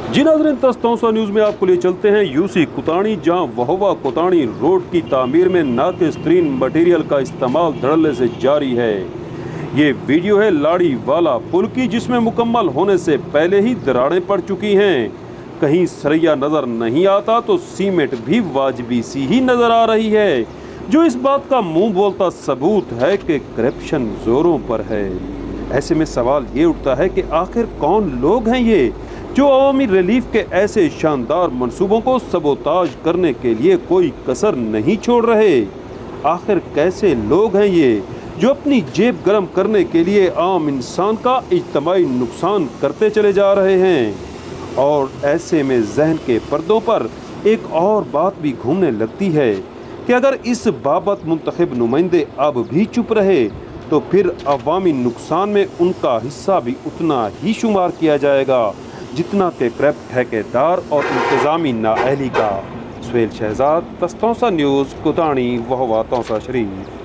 जी नाज़रीन, तौसा न्यूज़ में आपको लिए चलते हैं यूसी कुतानी, जहां वहवा कुतानी रोड की तामीर में नाक़िस तरीन मटीरियल का इस्तेमाल धड़ल्ले से जारी है। ये वीडियो है लाड़ी वाला पुल की, जिसमें मुकम्मल होने से पहले ही दरारें पड़ चुकी हैं। कहीं सरैया नज़र नहीं आता तो सीमेंट भी वाजबी सी ही नज़र आ रही है, जो इस बात का मुंह बोलता सबूत है कि करप्शन जोरों पर है। ऐसे में सवाल ये उठता है कि आखिर कौन लोग हैं ये, जो अवामी रिलीफ के ऐसे शानदार मंसूबों को सबोताज करने के लिए कोई कसर नहीं छोड़ रहे। आखिर कैसे लोग हैं ये, जो अपनी जेब गर्म करने के लिए आम इंसान का इज्तमाई नुकसान करते चले जा रहे हैं। और ऐसे में जहन के पर्दों पर एक और बात भी घूमने लगती है कि अगर इस बाबत मुंतखब नुमाइंदे अब भी चुप रहे तो फिर अवामी नुकसान में उनका हिस्सा भी उतना ही शुमार किया जाएगा जितना के करप्ट ठेकेदार और इंतज़ामी नाअहली का। सुहेल शहजाद, तौसा न्यूज़, कुतानी, वहवा तौसा शरीफ।